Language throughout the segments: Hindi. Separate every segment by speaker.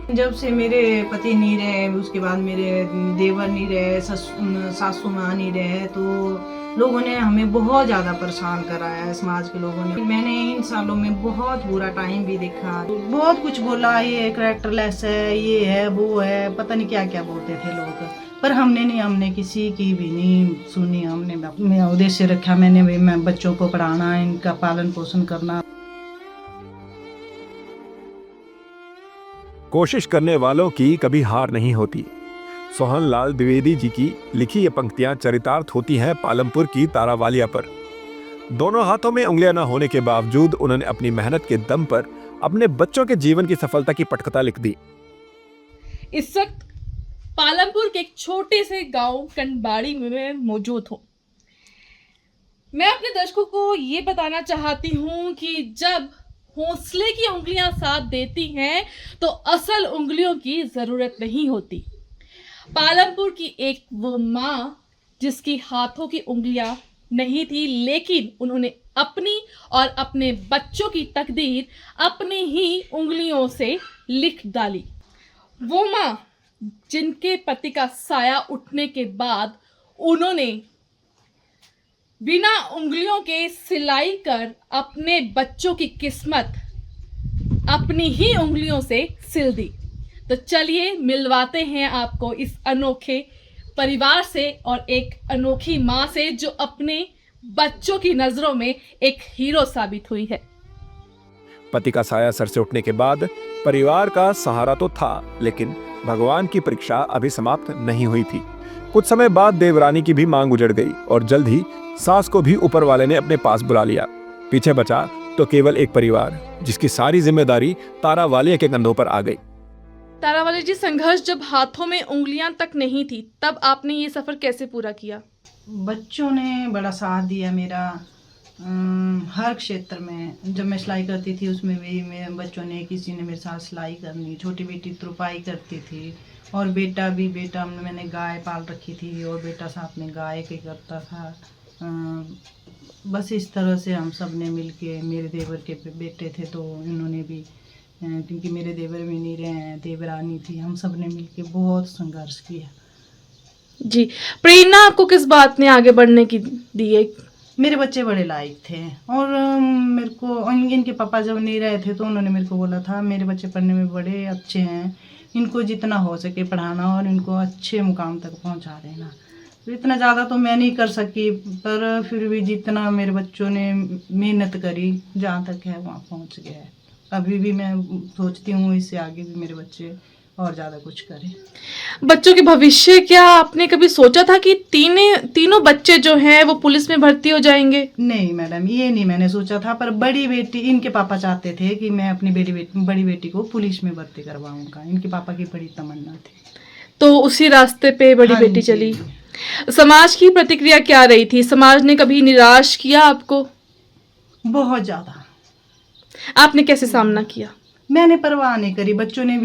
Speaker 1: जब से मेरे पति नहीं रहे, उसके बाद मेरे देवर नहीं रहे, सासू माँ नहीं रहे, तो लोगों ने हमें बहुत ज़्यादा परेशान कराया है, समाज के लोगों ने। मैंने इन सालों में बहुत बुरा टाइम भी देखा, बहुत कुछ बोला, ये कैरेक्टरलेस है, ये है, वो है, पता नहीं क्या क्या बोलते थे लोग, पर हमने किसी की भी नहीं सुनी। हमने अपना उद्देश्य रखा, मैंने भी मैं बच्चों को पढ़ाना, इनका पालन पोषण करना।
Speaker 2: कोशिश करने वालों की कभी हार नहीं होती। सोहन लाल द्विवेदी जी की लिखी ये पंक्तियां चरितार्थ होती हैं पालमपुर की तारा वालिया पर। दोनों हाथों में उंगलियां न होने के बावजूद उन्होंने अपनी मेहनत के दम पर अपने बच्चों के जीवन की सफलता की पटकथा लिख दी।
Speaker 3: इस वक्त पालमपुर के एक छोटे से गांव कंडबाड़ी में मौजूद हूं। मैं अपने दर्शकों को ये बताना चाहती हूं कि जब हौसले की उंगलियां साथ देती हैं तो असल उंगलियों की जरूरत नहीं होती। पालमपुर की एक वो माँ जिसकी हाथों की उंगलियां नहीं थी, लेकिन उन्होंने अपनी और अपने बच्चों की तकदीर अपनी ही उंगलियों से लिख डाली। वो माँ जिनके पति का साया उठने के बाद उन्होंने बिना उंगलियों के सिलाई कर अपने बच्चों की किस्मत अपनी ही उंगलियों से सिल दी। तो चलिए मिलवाते हैं आपको इस अनोखे परिवार से और एक अनोखी माँ से जो अपने बच्चों की नजरों में एक हीरो साबित हुई है।
Speaker 2: पति का साया सर से उठने के बाद परिवार का सहारा तो था, लेकिन भगवान की परीक्षा अभी समाप्त नहीं हुई थी। कुछ समय बाद देवरानी की भी मांग उजड़ गई और जल्द ही सास को भी ऊपर वाले ने अपने पास बुला लिया। पीछे बचा तो केवल एक परिवार जिसकी सारी जिम्मेदारी तारा वालिया के कंधों पर आ गई।
Speaker 3: तारा वालिया जी, संघर्ष जब हाथों में उंगलियां तक नहीं थी तब आपने ये सफर कैसे पूरा किया?
Speaker 1: बच्चों ने बड़ा साथ दिया मेरा हर क्षेत्र में। जब मैं सिलाई करती थी उसमें भी मेरे बच्चों ने, किसी ने मेरे साथ सिलाई करनी, छोटी बेटी तुरपाई करती थी और बेटा मैंने गाय पाल रखी थी और बेटा साथ में गाय के करता था। बस इस तरह से हम सब ने मिल के, मेरे देवर के बेटे थे तो इन्होंने भी, क्योंकि मेरे देवर भी नहीं रहे हैं, देवरानी थी, हम सब ने मिल के बहुत संघर्ष किया।
Speaker 3: जी, प्रेरणा आपको किस बात ने आगे बढ़ने की दी है?
Speaker 1: मेरे बच्चे बड़े लायक थे और मेरे को, इनके पापा जब नहीं रहे थे तो उन्होंने मेरे को बोला था मेरे बच्चे पढ़ने में बड़े अच्छे हैं, इनको जितना हो सके पढ़ाना और इनको अच्छे मुकाम तक पहुंचा देना। तो इतना ज़्यादा तो मैं नहीं कर सकी, पर फिर भी जितना मेरे बच्चों ने मेहनत करी, जहाँ तक है वहाँ पहुँच गया है। अभी भी मैं सोचती हूँ इससे आगे भी मेरे बच्चे और ज़्यादा कुछ करें।
Speaker 3: बच्चों के भविष्य, क्या आपने कभी सोचा था कि तीनों बच्चे जो हैं वो पुलिस में भर्ती हो जाएंगे?
Speaker 1: नहीं मैडम, ये नहीं मैंने सोचा था, पर बड़ी बेटी, इनके पापा चाहते थे कि मैं अपनी बड़ी बेटी को पुलिस में भर्ती करवाऊंगा। इनके पापा की बड़ी तमन्ना थी,
Speaker 3: तो उसी रास्ते पे बड़ी बेटी चली। समाज की प्रतिक्रिया क्या रही थी? समाज ने कभी निराश किया आपको?
Speaker 1: बहुत ज़्यादा।
Speaker 3: आपने कैसे सामना किया?
Speaker 1: मैंने परवाह नहीं करी। बच्चों ने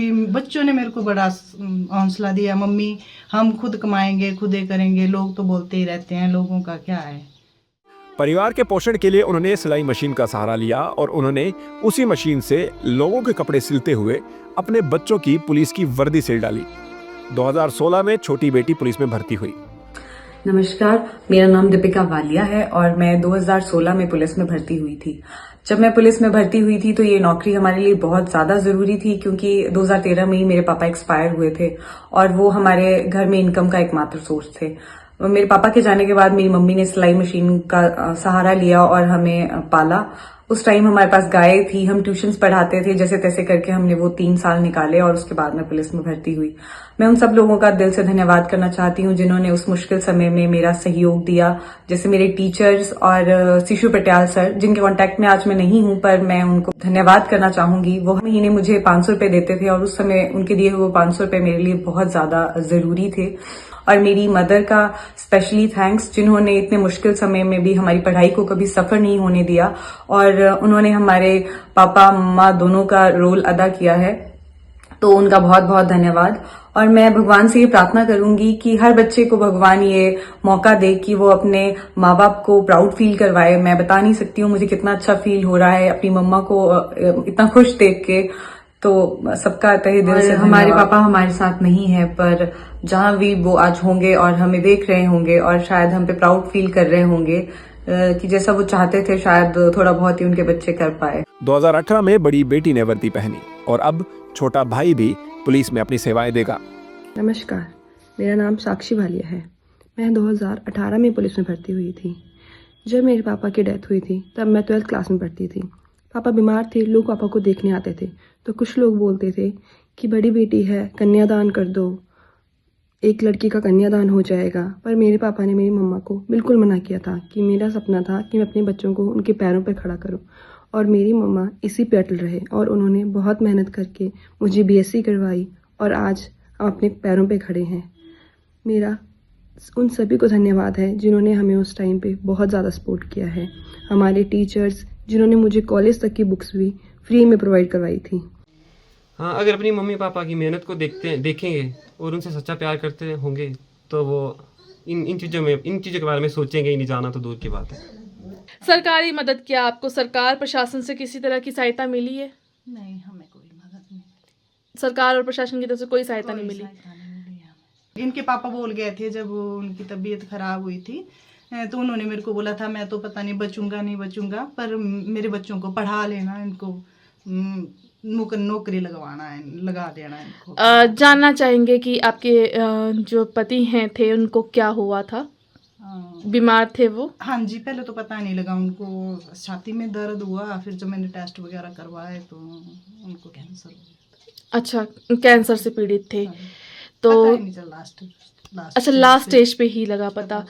Speaker 1: मेरे को बड़ा हौसला दिया, मम्मी हम खुद कमाएंगे, खुद ही करेंगे, लोग तो बोलते ही रहते हैं, लोगों का क्या है।
Speaker 2: परिवार के पोषण के लिए उन्होंने सिलाई मशीन का सहारा लिया और उन्होंने उसी मशीन से लोगों के कपड़े सिलते हुए अपने बच्चों की पुलिस की वर्दी सिल डाली। 2016 में छोटी बेटी पुलिस में भर्ती हुई।
Speaker 4: नमस्कार, मेरा नाम दीपिका वालिया है और मैं 2016 में पुलिस में भर्ती हुई थी। जब मैं पुलिस में भर्ती हुई थी तो ये नौकरी हमारे लिए बहुत ज्यादा जरूरी थी, क्योंकि 2013 में ही मेरे पापा एक्सपायर हुए थे और वो हमारे घर में इनकम का एकमात्र सोर्स थे। मेरे पापा के जाने के बाद मेरी मम्मी ने सिलाई मशीन का सहारा लिया और हमें पाला। उस टाइम हमारे पास गाय थी, हम ट्यूशन्स पढ़ाते थे, जैसे तैसे करके हमने वो 3 साल निकाले और उसके बाद मैं पुलिस में भर्ती हुई। मैं उन सब लोगों का दिल से धन्यवाद करना चाहती हूँ जिन्होंने उस मुश्किल समय में मेरा सहयोग दिया, जैसे मेरे टीचर्स और शिशु पटियाल सर, जिनके कांटेक्ट में आज मैं नहीं हूँ, पर मैं उनको धन्यवाद करना चाहूंगी। वो महीने मुझे 500 रुपए देते थे और उस समय उनके दिए हुए 500 रुपए मेरे लिए बहुत ज्यादा जरूरी थे। और मेरी मदर का स्पेशली थैंक्स, जिन्होंने इतने मुश्किल समय में भी हमारी पढ़ाई को कभी सफर नहीं होने दिया और उन्होंने हमारे पापा मम्मा दोनों का रोल अदा किया है, तो उनका बहुत बहुत धन्यवाद। और मैं भगवान से ये प्रार्थना करूंगी कि हर बच्चे को भगवान ये मौका दे कि वो अपने माँ बाप को प्राउड फील करवाए। मैं बता नहीं सकती हूँ मुझे कितना अच्छा फील हो रहा है अपनी मम्मा को इतना खुश देख के। तो सबका तहे दिल से हमारे पापा हमारे साथ नहीं है, पर जहां भी वो आज होंगे और हमें देख रहे होंगे और शायद हम पे प्राउड फील कर रहे होंगे कि जैसा वो चाहते थे शायद थोड़ा बहुत ही उनके बच्चे कर पाए।
Speaker 2: 2018 में बड़ी बेटी ने वर्दी पहनी और अब छोटा भाई भी पुलिस में अपनी सेवाएं देगा।
Speaker 5: नमस्कार, मेरा नाम साक्षी भालिया है। मैं 2018 में पुलिस में भर्ती हुई थी। जब मेरे पापा की डेथ हुई थी तब मैं 12th क्लास में पढ़ती थी। पापा बीमार थे, लोग पापा को देखने आते थे तो कुछ लोग बोलते थे कि बड़ी बेटी है, कन्यादान कर दो, एक लड़की का कन्यादान हो जाएगा। पर मेरे पापा ने मेरी मम्मा को बिल्कुल मना किया था कि मेरा सपना था कि मैं अपने बच्चों को उनके पैरों पर खड़ा करूं, और मेरी मम्मा इसी पे अटल रहे और उन्होंने बहुत मेहनत करके मुझे BSc करवाई और आज हम अपने पैरों पे खड़े हैं। मेरा उन सभी को धन्यवाद है जिन्होंने हमें उस टाइम पे बहुत ज़्यादा सपोर्ट किया है। हमारे टीचर्स जिन्होंने मुझे कॉलेज तक की बुक्स भी फ्री में प्रोवाइड करवाई थी।
Speaker 6: हाँ, अगर अपनी मम्मी पापा की मेहनत को देखेंगे और उनसे सच्चा प्यार करते होंगे तो वो इन चीज़ों के बारे में सोचेंगे ही नहीं, जाना तो दूर की बात है।
Speaker 3: सरकारी मदद क्या आपको सरकार प्रशासन से किसी तरह की सहायता मिली है?
Speaker 1: नहीं, हमें कोई मदद नहीं मिली।
Speaker 3: सरकार और प्रशासन की तरफ से कोई सहायता नहीं मिली।
Speaker 1: सहायता नहीं मिली हमें। इनके पापा बोल गए थे जब उनकी तबीयत खराब हुई थी तो उन्होंने मेरे को बोला था मैं तो पता नहीं बचूंगा नहीं बचूंगा, पर मेरे बच्चों को पढ़ा लेना, इनको नौकरी लगा देना इनको।
Speaker 3: जानना चाहेंगे कि आपके जो पति हैं थे उनको क्या हुआ था? बीमार थे वो?
Speaker 1: हाँ जी, पहले तो पता नहीं लगा, उनको छाती में दर्द हुआ, फिर जब मैंने टेस्ट वगैरह करवाए तो उनको कैंसर हो गया।
Speaker 3: अच्छा, कैंसर से पीड़ित थे तो
Speaker 1: पता ही नहीं चला
Speaker 3: अच्छा, लास्ट स्टेज पे ही लगा पता।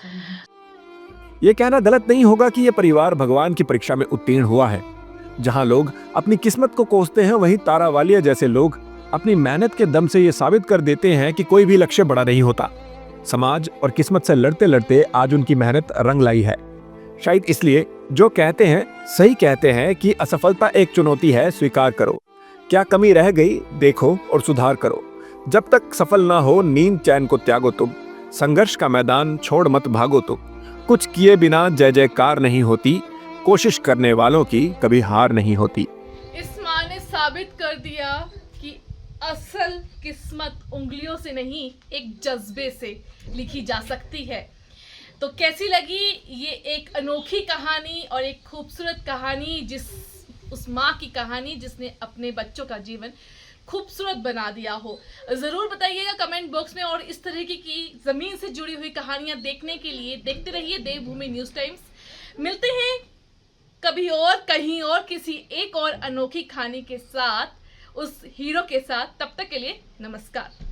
Speaker 2: ये कहना गलत नहीं होगा कि ये परिवार भगवान की परीक्षा में उत्तीर्ण हुआ है। जहां लोग अपनी किस्मत को कोसते हैं, वहीं तारा वालिया जैसे लोग अपनी मेहनत के दम से ये साबित कर देते हैं कि कोई भी लक्ष्य बड़ा नहीं होता। समाज और किस्मत से लड़ते लड़ते आज उनकी मेहनत रंग लाई है। शायद इसलिए जो कहते हैं सही कहते हैं कि असफलता एक चुनौती है, स्वीकार करो। क्या कमी रह गई देखो और सुधार करो। जब तक सफल ना हो नींद चैन को त्यागो तुम, संघर्ष का मैदान छोड़ मत भागो तुम। कुछ किए बिना जय जयकार नहीं होती, कोशिश करने वालों की कभी हार नहीं होती।
Speaker 3: इस माँ ने साबित कर दिया कि असल किस्मत उंगलियों से नहीं, एक जज्बे से लिखी जा सकती है। तो कैसी लगी ये एक अनोखी कहानी और एक खूबसूरत कहानी, उस माँ की कहानी जिसने अपने बच्चों का जीवन खूबसूरत बना दिया हो? ज़रूर बताइएगा कमेंट बॉक्स में। और इस तरह की ज़मीन से जुड़ी हुई कहानियाँ देखने के लिए देखते रहिए देवभूमि न्यूज़ टाइम्स। मिलते हैं कभी और कहीं और किसी एक और अनोखी कहानी के साथ, उस हीरो के साथ। तब तक के लिए नमस्कार।